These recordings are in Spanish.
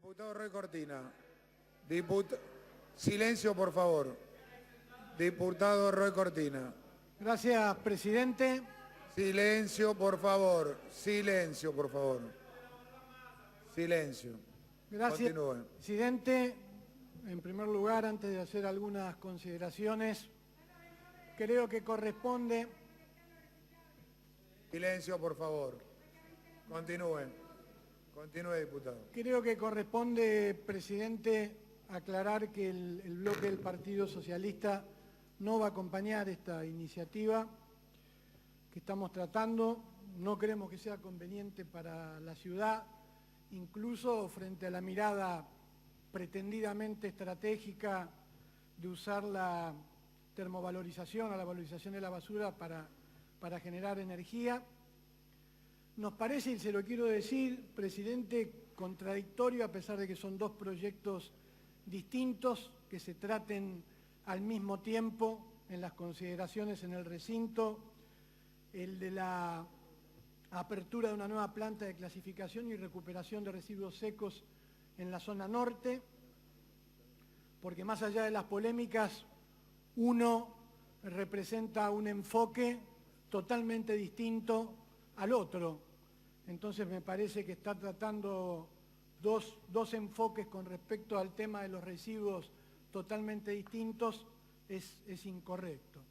Diputado Roy Cortina. Silencio, por favor. Diputado Roy Cortina. Gracias, presidente. Silencio, por favor. Silencio, por favor. Silencio. Gracias, Continúe. presidente. En primer lugar, antes de hacer algunas consideraciones, creo que corresponde... Silencio, por favor. Continúe. Continúe, diputado. Creo que corresponde, presidente, aclarar que el bloque del Partido Socialista no va a acompañar esta iniciativa que estamos tratando. No creemos que sea conveniente para la ciudad, incluso frente a la mirada pretendidamente estratégica de usar la termovalorización o la valorización de la basura para generar energía. Nos parece, y se lo quiero decir, presidente, contradictorio, a pesar de que son dos proyectos distintos, que se traten al mismo tiempo en las consideraciones en el recinto, el de la apertura de una nueva planta de clasificación y recuperación de residuos secos en la zona norte, porque más allá de las polémicas, uno representa un enfoque totalmente distinto al otro. Entonces me parece que está tratando dos enfoques con respecto al tema de los residuos totalmente distintos, es incorrecto.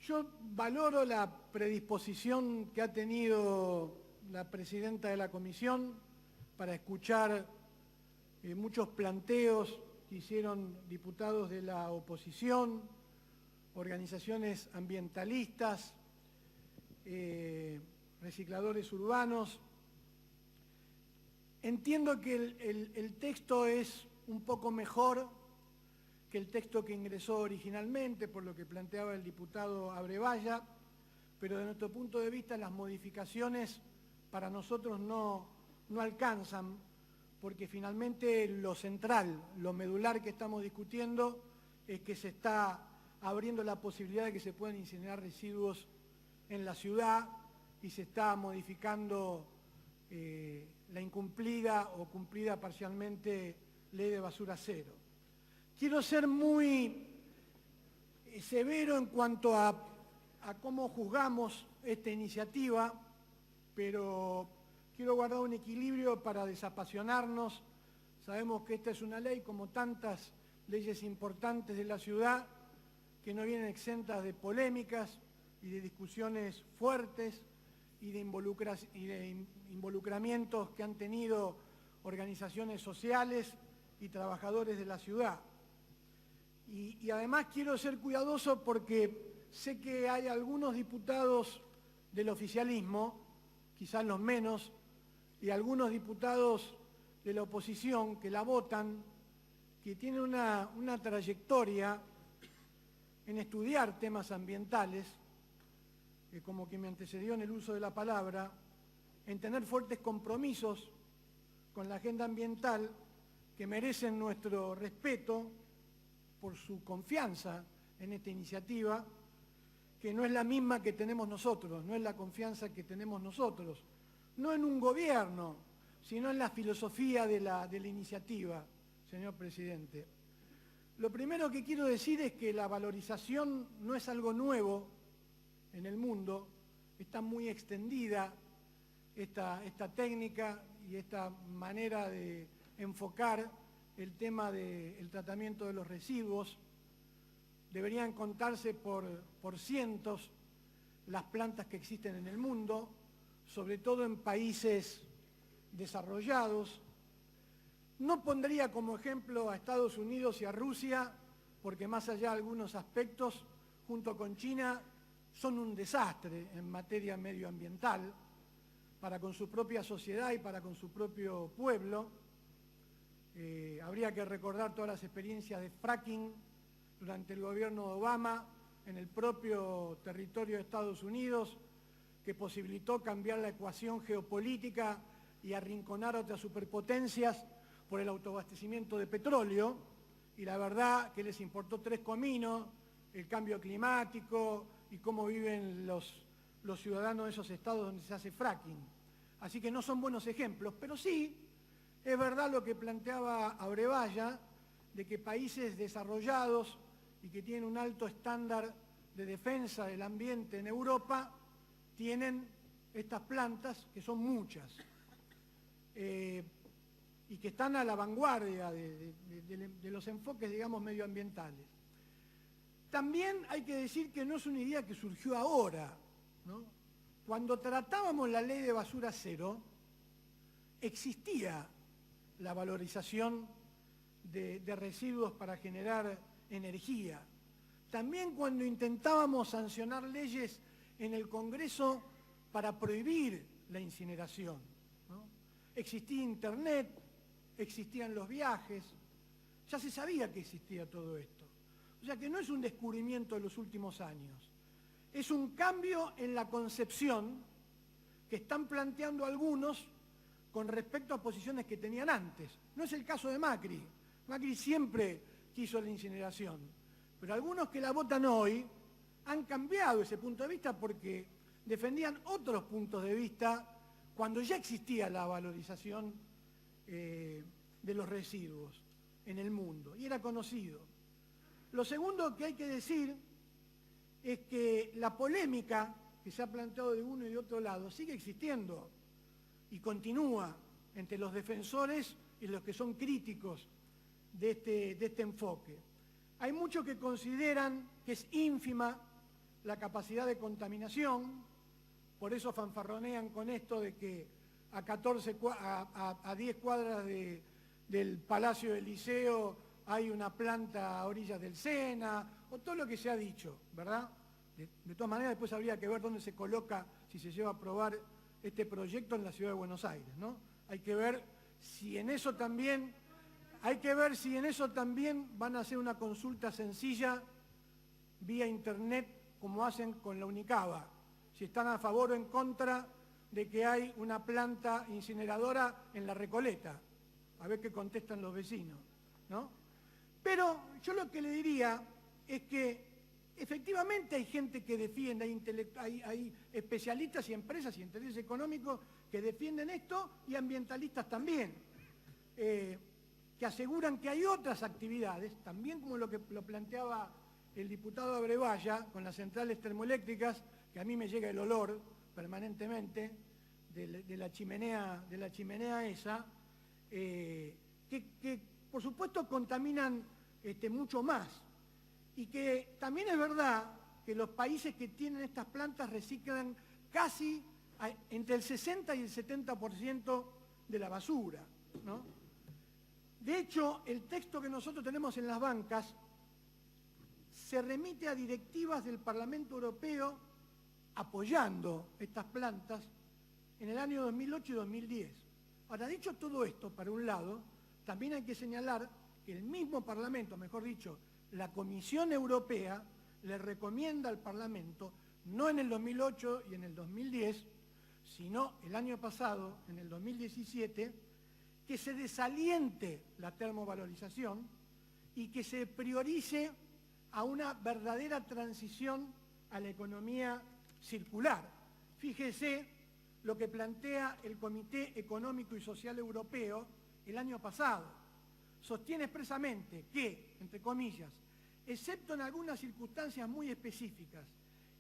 Yo valoro la predisposición que ha tenido la presidenta de la comisión para escuchar muchos planteos que hicieron diputados de la oposición, organizaciones ambientalistas, recicladores urbanos. Entiendo que el texto es un poco mejor que el texto que ingresó originalmente, por lo que planteaba el diputado Abrevaya, pero de nuestro punto de vista las modificaciones para nosotros no alcanzan, porque finalmente lo central, lo medular que estamos discutiendo es que se está abriendo la posibilidad de que se puedan incinerar residuos en la ciudad y se está modificando la incumplida o cumplida parcialmente ley de basura cero. Quiero ser muy severo en cuanto a cómo juzgamos esta iniciativa, pero quiero guardar un equilibrio para desapasionarnos. Sabemos que esta es una ley, como tantas leyes importantes de la ciudad, que no vienen exentas de polémicas y de discusiones fuertes y de involucramientos que han tenido organizaciones sociales y trabajadores de la ciudad. Y además quiero ser cuidadoso porque sé que hay algunos diputados del oficialismo, quizás los menos, y algunos diputados de la oposición que la votan, que tienen una trayectoria en estudiar temas ambientales, como quien me antecedió en el uso de la palabra, en tener fuertes compromisos con la agenda ambiental que merecen nuestro respeto por su confianza en esta iniciativa, que no es la misma que tenemos nosotros, no es la confianza que tenemos nosotros, no en un gobierno, sino en la filosofía de la iniciativa, señor presidente. Lo primero que quiero decir es que la valorización no es algo nuevo en el mundo, está muy extendida esta técnica y esta manera de enfocar el tema del tratamiento de los residuos. Deberían contarse por cientos las plantas que existen en el mundo, sobre todo en países desarrollados. No pondría como ejemplo a Estados Unidos y a Rusia, porque más allá de algunos aspectos, junto con China, son un desastre en materia medioambiental, para con su propia sociedad y para con su propio pueblo. Habría que recordar todas las experiencias de fracking durante el gobierno de Obama en el propio territorio de Estados Unidos, que posibilitó cambiar la ecuación geopolítica y arrinconar a otras superpotencias por el autoabastecimiento de petróleo, y la verdad que les importó tres cominos, el cambio climático y cómo viven los ciudadanos de esos estados donde se hace fracking. Así que no son buenos ejemplos, pero sí es verdad lo que planteaba Abrevaya, de que países desarrollados y que tienen un alto estándar de defensa del ambiente en Europa tienen estas plantas, que son muchas, y que están a la vanguardia de los enfoques, digamos, medioambientales. También hay que decir que no es una idea que surgió ahora, ¿no? Cuando tratábamos la ley de basura cero, existía la valorización de residuos para generar energía. También cuando intentábamos sancionar leyes en el Congreso para prohibir la incineración, ¿no? Existía Internet, existían los viajes, ya se sabía que existía todo esto. O sea que no es un descubrimiento de los últimos años, es un cambio en la concepción que están planteando algunos con respecto a posiciones que tenían antes. No es el caso de Macri. Macri siempre quiso la incineración, pero algunos que la votan hoy han cambiado ese punto de vista porque defendían otros puntos de vista cuando ya existía la valorización de los residuos en el mundo, y era conocido. Lo segundo que hay que decir es que la polémica que se ha planteado de uno y de otro lado sigue existiendo y continúa entre los defensores y los que son críticos de este enfoque. Hay muchos que consideran que es ínfima la capacidad de contaminación, por eso fanfarronean con esto de que a 10 cuadras del Palacio del Liceo hay una planta a orillas del Sena, o todo lo que se ha dicho, ¿verdad? De todas maneras, después habría que ver dónde se coloca, si se lleva a aprobar este proyecto en la Ciudad de Buenos Aires, ¿no? Hay que ver si en eso también van a hacer una consulta sencilla vía internet, como hacen con la Unicaba, si están a favor o en contra de que hay una planta incineradora en La Recoleta, a ver qué contestan los vecinos, ¿no? Pero yo lo que le diría es que efectivamente hay gente que defiende, hay especialistas y empresas y intereses económicos que defienden esto y ambientalistas también, que aseguran que hay otras actividades, también como lo planteaba el diputado Abrevaya con las centrales termoeléctricas, que a mí me llega el olor permanentemente de la chimenea esa, que por supuesto contaminan mucho más, y que también es verdad que los países que tienen estas plantas reciclan casi entre el 60 y el 70% de la basura, ¿no? De hecho, el texto que nosotros tenemos en las bancas se remite a directivas del Parlamento Europeo apoyando estas plantas en el año 2008 y 2010. Ahora, dicho todo esto, para un lado, también hay que señalar que el mismo Parlamento, mejor dicho, la Comisión Europea, le recomienda al Parlamento, no en el 2008 y en el 2010, sino el año pasado, en el 2017, que se desaliente la termovalorización y que se priorice a una verdadera transición a la economía circular. Fíjese lo que plantea el Comité Económico y Social Europeo el año pasado. Sostiene expresamente que, entre comillas, excepto en algunas circunstancias muy específicas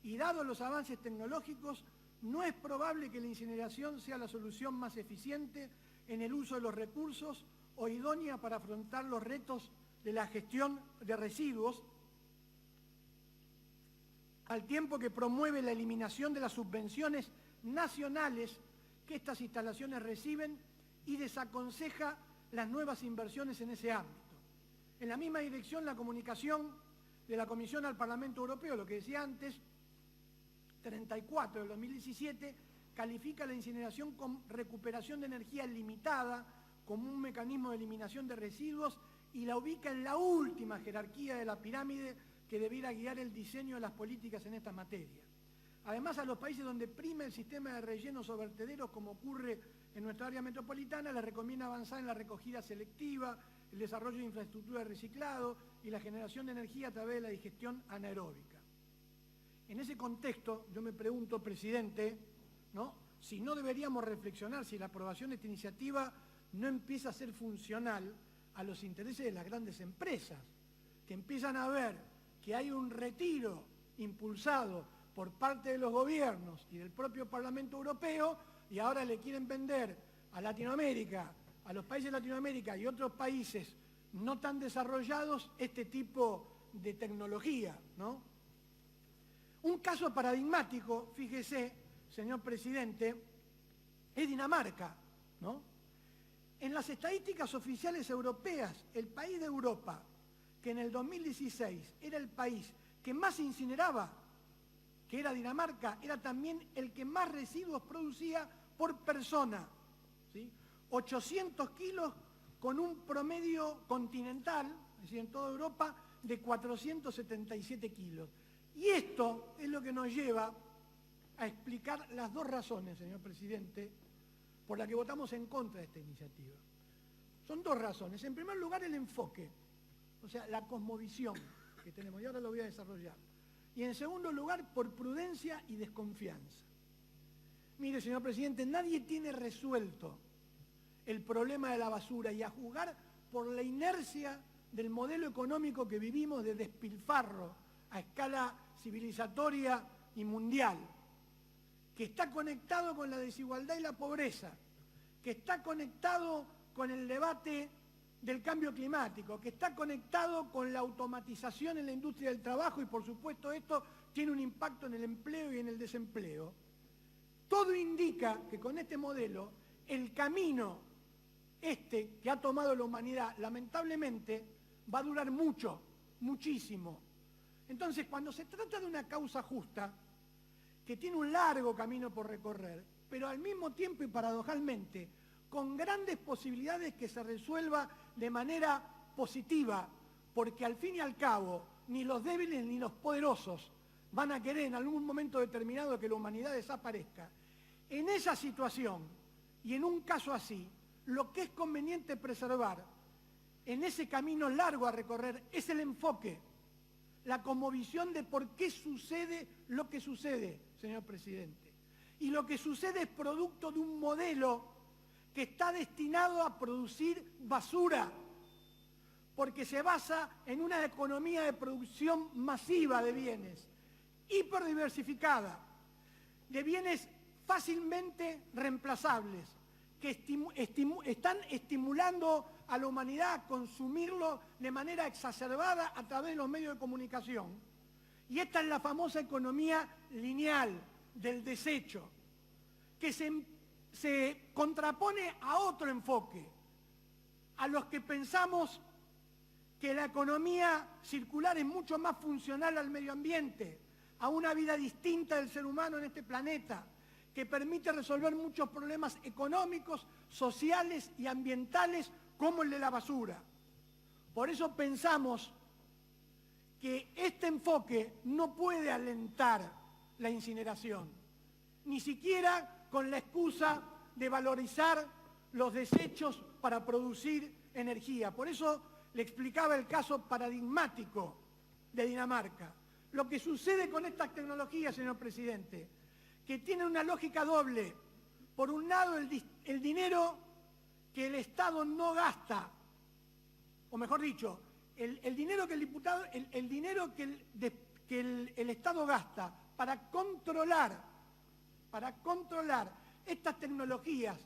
y dados los avances tecnológicos, no es probable que la incineración sea la solución más eficiente en el uso de los recursos o idónea para afrontar los retos de la gestión de residuos, al tiempo que promueve la eliminación de las subvenciones nacionales que estas instalaciones reciben y desaconseja las nuevas inversiones en ese ámbito. En la misma dirección, la comunicación de la Comisión al Parlamento Europeo, lo que decía antes, 34 del 2017, califica la incineración con recuperación de energía limitada como un mecanismo de eliminación de residuos y la ubica en la última jerarquía de la pirámide que debiera guiar el diseño de las políticas en esta materia. Además, a los países donde prima el sistema de rellenos o vertederos, como ocurre en nuestra área metropolitana, les recomienda avanzar en la recogida selectiva, el desarrollo de infraestructura de reciclado y la generación de energía a través de la digestión anaeróbica. En ese contexto, yo me pregunto, presidente, ¿no?, si no deberíamos reflexionar si la aprobación de esta iniciativa no empieza a ser funcional a los intereses de las grandes empresas, que empiezan a ver que hay un retiro impulsado por parte de los gobiernos y del propio Parlamento Europeo, y ahora le quieren vender a Latinoamérica, a los países de Latinoamérica y otros países no tan desarrollados este tipo de tecnología, ¿no? Un caso paradigmático, fíjese, señor presidente, es Dinamarca, ¿no? En las estadísticas oficiales europeas, el país de Europa, que en el 2016 era el país que más incineraba, que era Dinamarca, era también el que más residuos producía por persona, ¿sí? 800 kilos con un promedio continental, es decir, en toda Europa, de 477 kilos. Y esto es lo que nos lleva a explicar las dos razones, señor presidente, por las que votamos en contra de esta iniciativa. Son dos razones. En primer lugar, el enfoque, o sea, la cosmovisión que tenemos, y ahora lo voy a desarrollar. Y en segundo lugar, por prudencia y desconfianza. Mire, señor presidente, nadie tiene resuelto el problema de la basura, y a juzgar por la inercia del modelo económico que vivimos de despilfarro a escala civilizatoria y mundial, que está conectado con la desigualdad y la pobreza, que está conectado con el debate del cambio climático, que está conectado con la automatización en la industria del trabajo, y por supuesto esto tiene un impacto en el empleo y en el desempleo. Todo indica que con este modelo el camino que ha tomado la humanidad lamentablemente va a durar mucho, muchísimo. Entonces, cuando se trata de una causa justa, que tiene un largo camino por recorrer, pero al mismo tiempo y paradojalmente, con grandes posibilidades que se resuelva de manera positiva, porque al fin y al cabo, ni los débiles ni los poderosos van a querer en algún momento determinado que la humanidad desaparezca. En esa situación, y en un caso así, lo que es conveniente preservar en ese camino largo a recorrer es el enfoque, la cosmovisión de por qué sucede lo que sucede, señor presidente. Y lo que sucede es producto de un modelo que está destinado a producir basura, porque se basa en una economía de producción masiva de bienes, hiperdiversificada, de bienes fácilmente reemplazables, que están estimulando a la humanidad a consumirlo de manera exacerbada a través de los medios de comunicación. Y esta es la famosa economía lineal del desecho, que se contrapone a otro enfoque, a los que pensamos que la economía circular es mucho más funcional al medio ambiente, a una vida distinta del ser humano en este planeta, que permite resolver muchos problemas económicos, sociales y ambientales, como el de la basura. Por eso pensamos que este enfoque no puede alentar la incineración, ni siquiera con la excusa de valorizar los desechos para producir energía. Por eso le explicaba el caso paradigmático de Dinamarca. Lo que sucede con estas tecnologías, señor presidente, que tienen una lógica doble. Por un lado, el dinero que el Estado no gasta, o mejor dicho, el dinero que el Estado gasta para controlar estas tecnologías,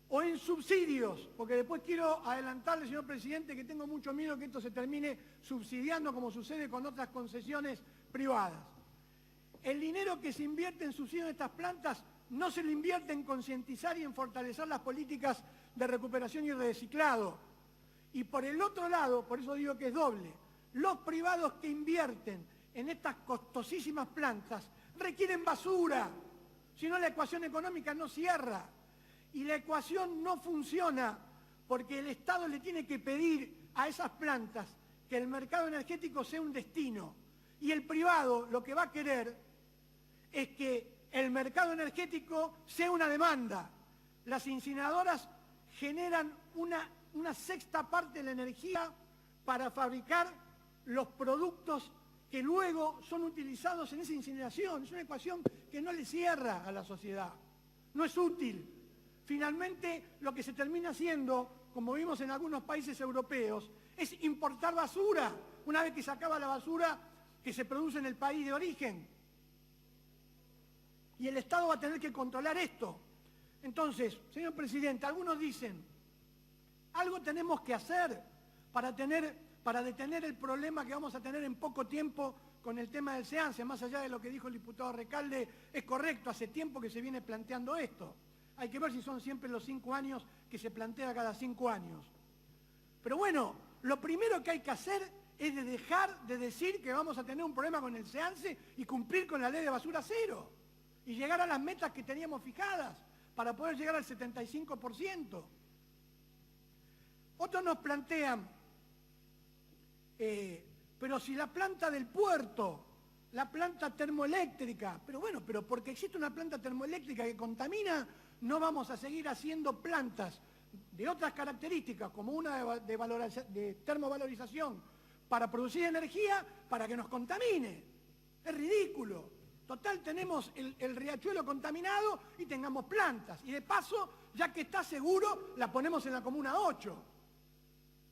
o en subsidios, porque después quiero adelantarle, señor presidente, que tengo mucho miedo que esto se termine subsidiando como sucede con otras concesiones privadas. El dinero que se invierte en subsidios de estas plantas no se lo invierte en concientizar y en fortalecer las políticas de recuperación y reciclado. Y por el otro lado, por eso digo que es doble, los privados que invierten en estas costosísimas plantas requieren basura, si no la ecuación económica no cierra. Y la ecuación no funciona porque el Estado le tiene que pedir a esas plantas que el mercado energético sea un destino. Y el privado lo que va a querer es que el mercado energético sea una demanda. Las incineradoras generan una sexta parte de la energía para fabricar los productos que luego son utilizados en esa incineración. Es una ecuación que no le cierra a la sociedad. no es útil. Finalmente, lo que se termina haciendo, como vimos en algunos países europeos, es importar basura, una vez que se acaba la basura que se produce en el país de origen. Y el Estado va a tener que controlar esto. Entonces, señor presidente, algunos dicen, algo tenemos que hacer para detener el problema que vamos a tener en poco tiempo con el tema del SEANSE. Más allá de lo que dijo el diputado Recalde, es correcto, hace tiempo que se viene planteando esto. Hay que ver si son siempre los 5 años que se plantea cada 5 años. Pero bueno, lo primero que hay que hacer es dejar de decir que vamos a tener un problema con el SEANSE y cumplir con la ley de basura cero. Y llegar a las metas que teníamos fijadas para poder llegar al 75%. Otros nos plantean, pero si la planta del puerto, la planta termoeléctrica, pero bueno, pero porque existe una planta termoeléctrica que contamina, no vamos a seguir haciendo plantas de otras características, como una de termovalorización para producir energía para que nos contamine. Es ridículo. Total, tenemos el riachuelo contaminado y tengamos plantas. Y de paso, ya que está seguro, la ponemos en la Comuna 8,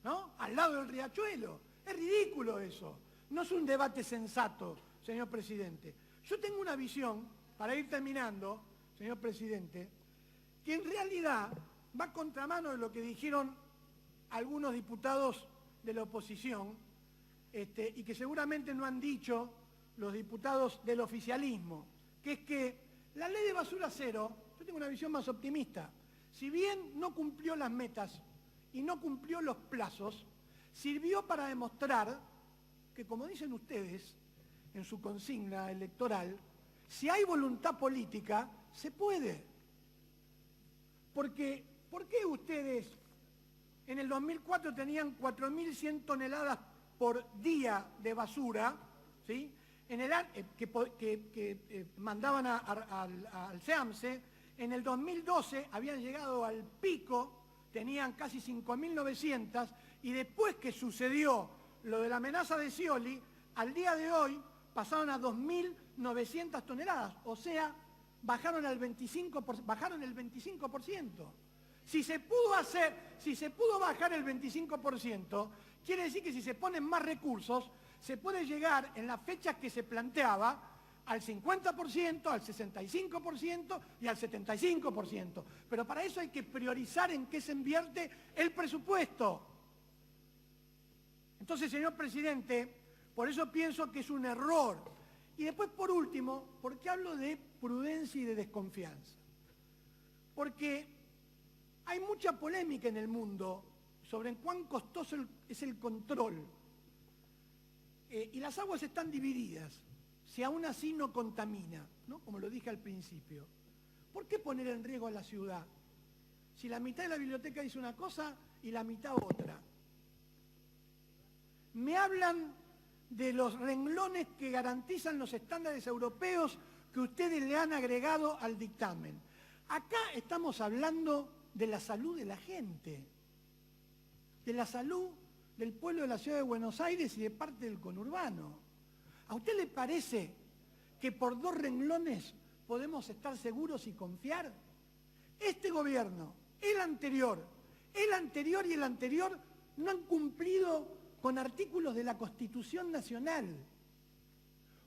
¿no? Al lado del riachuelo. Es ridículo eso. No es un debate sensato, señor presidente. Yo tengo una visión, para ir terminando, señor presidente, que en realidad va a contramano de lo que dijeron algunos diputados de la oposición, y que seguramente no han dicho los diputados del oficialismo, que es que la ley de basura cero, yo tengo una visión más optimista, si bien no cumplió las metas y no cumplió los plazos, sirvió para demostrar que, como dicen ustedes en su consigna electoral, si hay voluntad política, se puede. Porque, ¿por qué ustedes en el 2004 tenían 4.100 toneladas por día de basura, ¿sí? que mandaban al SEAMSE? En el 2012 habían llegado al pico, tenían casi 5.900, y después que sucedió lo de la amenaza de Scioli, al día de hoy pasaron a 2.900 toneladas, o sea, bajaron el 25%. Si se pudo bajar el 25%, quiere decir que si se ponen más recursos, se puede llegar en las fechas que se planteaba al 50%, al 65% y al 75%. Pero para eso hay que priorizar en qué se invierte el presupuesto. Entonces, señor presidente, por eso pienso que es un error. Y después, por último, ¿por qué hablo de prudencia y de desconfianza? Porque hay mucha polémica en el mundo sobre cuán costoso es el control. Y las aguas están divididas, si aún así no contamina, ¿no? Como lo dije al principio. ¿Por qué poner en riesgo a la ciudad? Si la mitad de la biblioteca dice una cosa y la mitad otra. Me hablan de los renglones que garantizan los estándares europeos que ustedes le han agregado al dictamen. Acá estamos hablando de la salud de la gente, de la salud del pueblo de la ciudad de Buenos Aires y de parte del conurbano. ¿A usted le parece que por 2 renglones podemos estar seguros y confiar? Este gobierno, el anterior y el anterior no han cumplido con artículos de la Constitución Nacional.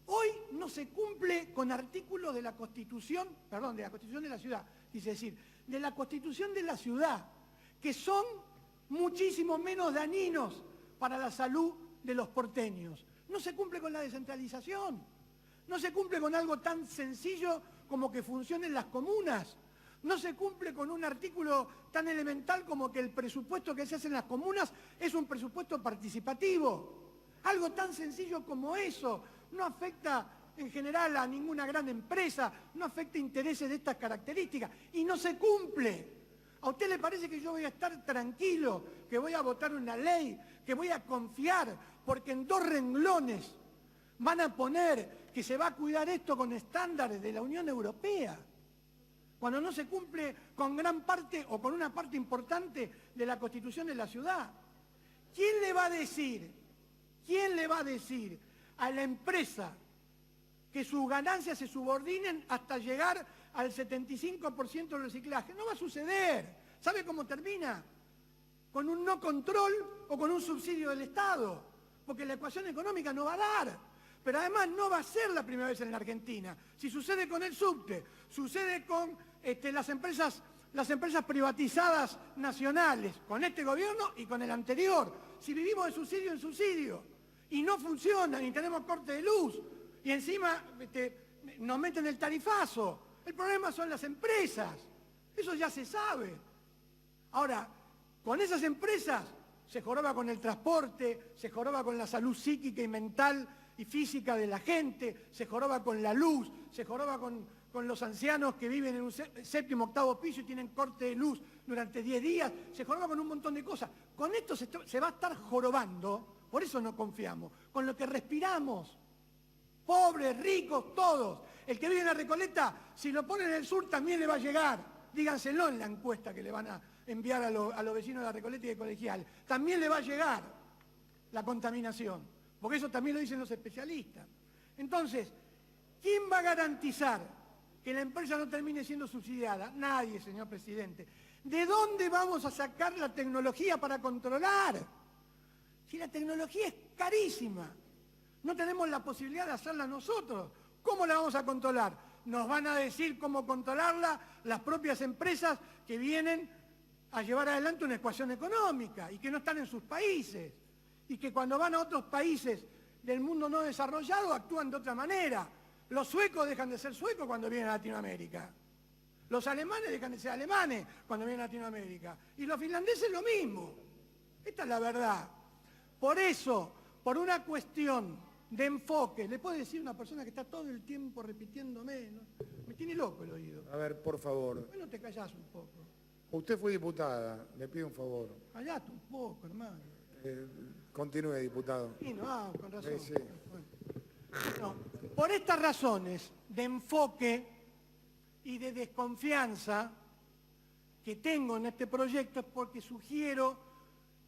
Hoy no se cumple con artículos de la Constitución, perdón, de la Constitución de la ciudad, quise decir, de la Constitución de la ciudad, que son muchísimo menos dañinos para la salud de los porteños. No se cumple con la descentralización, no se cumple con algo tan sencillo como que funcionen las comunas, no se cumple con un artículo tan elemental como que el presupuesto que se hace en las comunas es un presupuesto participativo. Algo tan sencillo como eso no afecta en general a ninguna gran empresa, no afecta intereses de estas características y no se cumple. ¿A usted le parece que yo voy a estar tranquilo, que voy a votar una ley, que voy a confiar porque en 2 renglones van a poner que se va a cuidar esto con estándares de la Unión Europea? Cuando no se cumple con gran parte o con una parte importante de la Constitución de la ciudad. ¿Quién le va a decir a la empresa que sus ganancias se subordinen hasta llegar al 75% del reciclaje. No va a suceder. ¿Sabe cómo termina? Con un no control o con un subsidio del Estado, porque la ecuación económica no va a dar. Pero además no va a ser la primera vez en la Argentina. Si sucede con el subte, sucede con las empresas privatizadas nacionales, con este gobierno y con el anterior. Si vivimos de subsidio en subsidio y no funcionan y tenemos corte de luz y encima nos meten el tarifazo, el problema son las empresas. Eso ya se sabe. Ahora, con esas empresas se joroba con el transporte, se joroba con la salud psíquica y mental y física de la gente, se joroba con la luz, se joroba con los ancianos que viven en un séptimo, octavo piso y tienen corte de luz durante 10 días, se joroba con un montón de cosas. Con esto se va a estar jorobando, por eso no confiamos, con lo que respiramos. Pobres, ricos, todos. El que vive en la Recoleta, si lo pone en el sur también le va a llegar. Díganselo en la encuesta que le van a enviar a los vecinos de la Recoleta y de Colegial. También le va a llegar la contaminación, porque eso también lo dicen los especialistas. Entonces, ¿quién va a garantizar que la empresa no termine siendo subsidiada? Nadie, señor presidente. ¿De dónde vamos a sacar la tecnología para controlar? Si la tecnología es carísima, no tenemos la posibilidad de hacerla nosotros. ¿Cómo la vamos a controlar? Nos van a decir cómo controlarla las propias empresas que vienen a llevar adelante una ecuación económica y que no están en sus países. Y que cuando van a otros países del mundo no desarrollado actúan de otra manera. Los suecos dejan de ser suecos cuando vienen a Latinoamérica. Los alemanes dejan de ser alemanes cuando vienen a Latinoamérica. Y los finlandeses lo mismo. Esta es la verdad. Por eso, por una cuestión de enfoque, le puedo decir a una persona que está todo el tiempo repitiéndome, ¿no? Me tiene loco el oído. A ver, por favor. Bueno, te callás un poco. Usted fue diputada, le pido un favor. Callate un poco, hermano. Continúe, diputado. Sí, no, con razón. Sí. Bueno. No, por estas razones de enfoque y de desconfianza que tengo en este proyecto es porque sugiero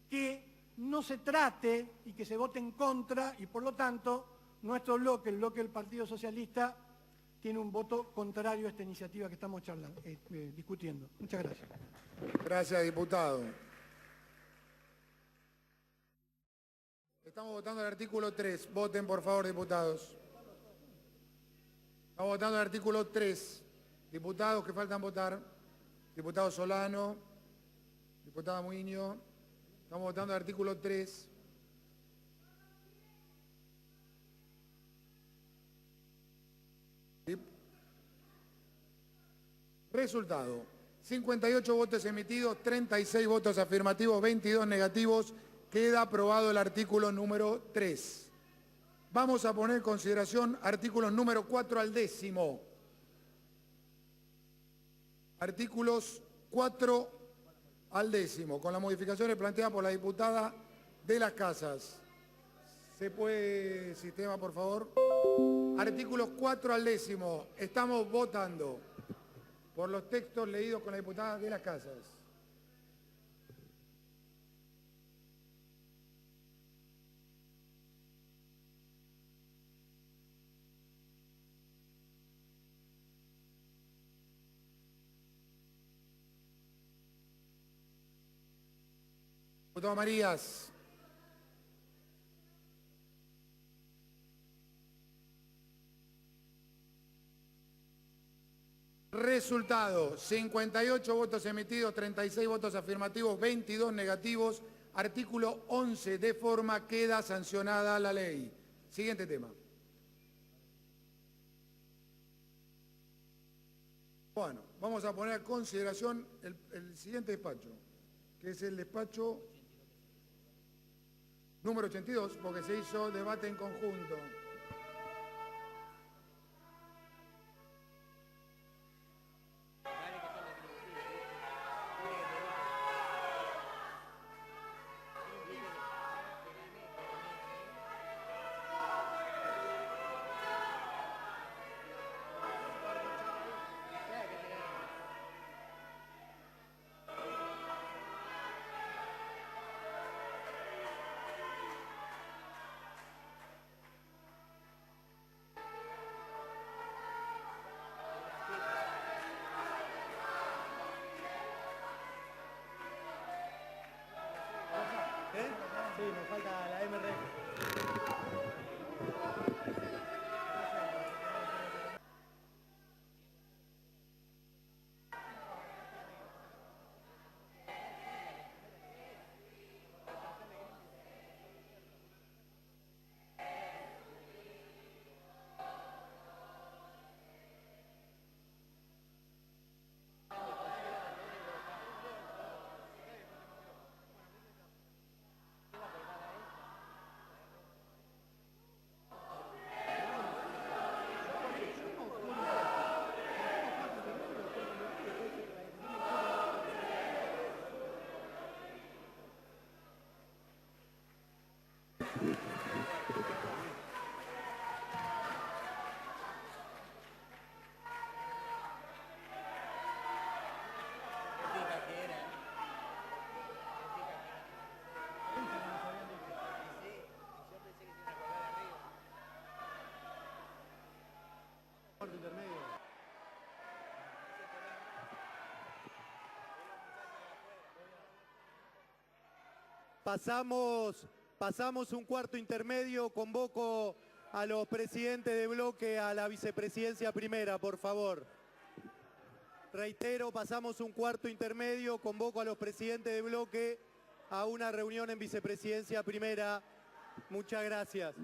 que no se trate y que se vote en contra y por lo tanto nuestro bloque, el bloque del Partido Socialista, tiene un voto contrario a esta iniciativa que estamos discutiendo. Muchas gracias. Gracias, diputado. Estamos votando el artículo 3. Voten, por favor, diputados. Estamos votando el artículo 3. Diputados que faltan votar. Diputado Solano. Diputada Muiño. Estamos votando el artículo 3. Resultado. 58 votos emitidos, 36 votos afirmativos, 22 negativos. Queda aprobado el artículo número 3. Vamos a poner en consideración artículos número 4 al 10. Artículos 4 al 10, con las modificaciones planteadas por la diputada de las Casas. ¿Se puede, sistema, por favor? Artículos 4 al 10. Estamos votando por los textos leídos con la diputada de las Casas. Diputado Marías. Resultado, 58 votos emitidos, 36 votos afirmativos, 22 negativos. Artículo 11, de forma queda sancionada la ley. Siguiente tema. Bueno, vamos a poner a consideración el siguiente despacho, que es el despacho número 82, porque se hizo debate en conjunto. me falta la MRF. Pasamos un cuarto intermedio. Convoco a los presidentes de bloque a la vicepresidencia primera, por favor. Reitero, pasamos un cuarto intermedio. Convoco a los presidentes de bloque a una reunión en vicepresidencia primera. Muchas gracias.